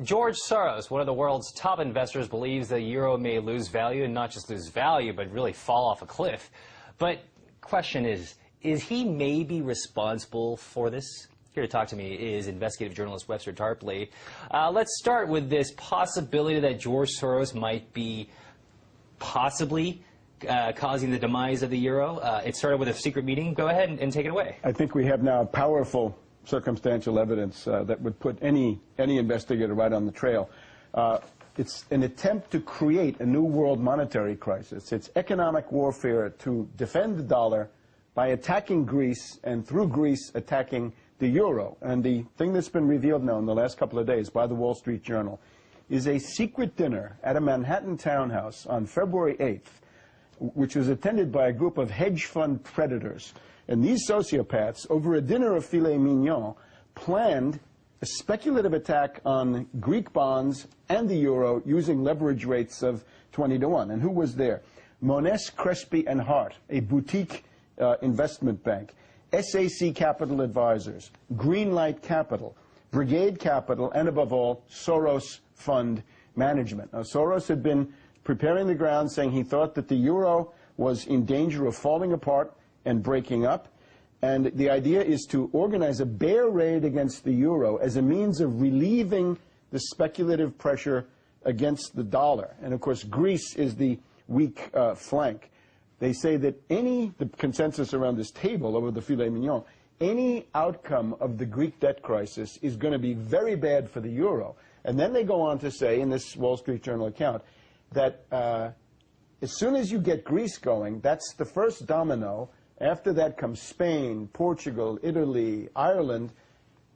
George Soros, one of the world's top investors, believes the euro may lose value, and not just lose value, but really fall off a cliff. But question is he maybe responsible for this? Here to talk to me is investigative journalist Webster Tarpley. Let's start with this possibility that George Soros might be possibly causing the demise of the euro. It started with a secret meeting. Go ahead and take it away. I think we have now powerful circumstantial evidence that would put any investigator right on the trail. It's an attempt to create a new world monetary crisis. It's economic warfare to defend the dollar by attacking Greece, and through Greece attacking the euro. And the thing that's been revealed now in the last couple of days by the Wall Street Journal is a secret dinner at a Manhattan townhouse on February 8th, which was attended by a group of hedge fund predators. And these sociopaths, over a dinner of filet mignon, planned a speculative attack on Greek bonds and the euro using leverage rates of 20-1. And who was there? Monness, Crespi and Hart, a boutique investment bank, SAC Capital Advisors, Greenlight Capital, Brigade Capital, and above all, Soros Fund Management. Now, Soros had been preparing the ground, saying he thought that the euro was in danger of falling apart and breaking up. And the idea is to organize a bear raid against the euro as a means of relieving the speculative pressure against the dollar. And of course, Greece is the weak flank. They say that the consensus around this table over the filet mignon, any outcome of the Greek debt crisis is going to be very bad for the euro. And then they go on to say, in this Wall Street Journal account, that as soon as you get Greece going, that's the first domino. After that comes Spain, Portugal, Italy, Ireland,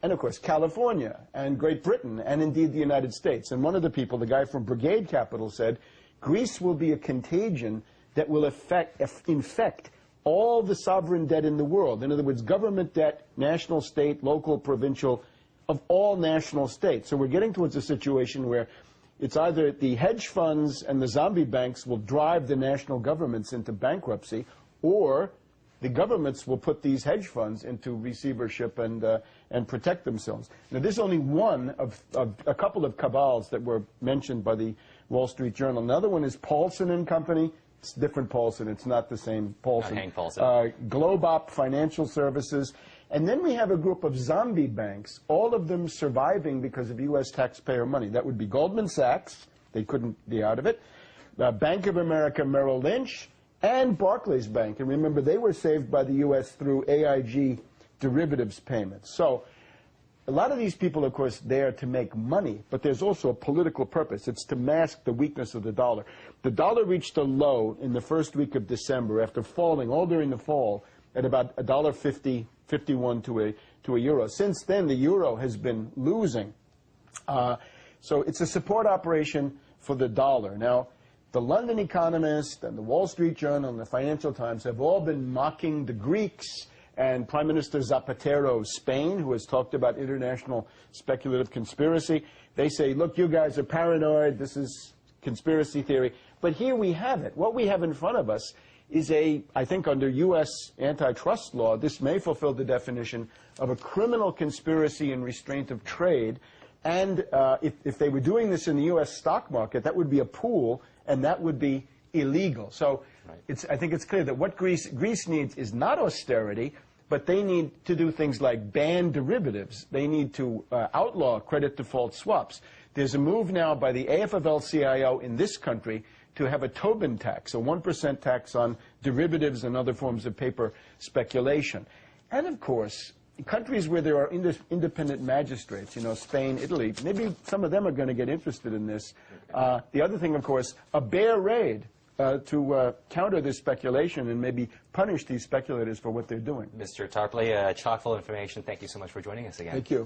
and of course California, and Great Britain, and indeed the United States. And one of the people, the guy from Brigade Capital, said, Greece will be a contagion that will infect all the sovereign debt in the world. In other words, government debt, national, state, local, provincial, of all national states. So we're getting towards a situation where it's either the hedge funds and the zombie banks will drive the national governments into bankruptcy, or the governments will put these hedge funds into receivership and protect themselves. Now, this is only one of a couple of cabals that were mentioned by the Wall Street Journal. Another one is Paulson and Company. It's different Paulson. It's not the same Paulson. Hank Paulson. Globop Financial Services. And then we have a group of zombie banks, all of them surviving because of U.S. taxpayer money. That would be Goldman Sachs. They couldn't be out of it. Bank of America Merrill Lynch, and Barclays Bank. And remember, they were saved by the U.S. through AIG derivatives payments. So a lot of these people, of course, there to make money, but there's also a political purpose. It's to mask the weakness of the dollar. The dollar reached a low in the first week of December after falling all during the fall at about $1.50, 51 to a euro. Since then, the euro has been losing. So it's a support operation for the dollar. Now, the London Economist and the Wall Street Journal and the Financial Times have all been mocking the Greeks and Prime Minister Zapatero of Spain, who has talked about international speculative conspiracy. They say, look, you guys are paranoid, this is conspiracy theory. But here we have it. What we have in front of us is I think under U.S. antitrust law, this may fulfill the definition of a criminal conspiracy in restraint of trade. And if they were doing this in the U.S. stock market, that would be a pool, and that would be illegal. So I think it's clear that what Greece needs is not austerity, but they need to do things like ban derivatives. They need to outlaw credit default swaps. There's a move now by the AFL-CIO in this country to have a Tobin tax, a 1% tax on derivatives and other forms of paper speculation. And of course, countries where there are independent magistrates, you know, Spain, Italy, maybe some of them are going to get interested in this. The other thing, of course, a bear raid to counter this speculation and maybe punish these speculators for what they're doing. Mr. Tarpley, chock full of information. Thank you so much for joining us again. Thank you.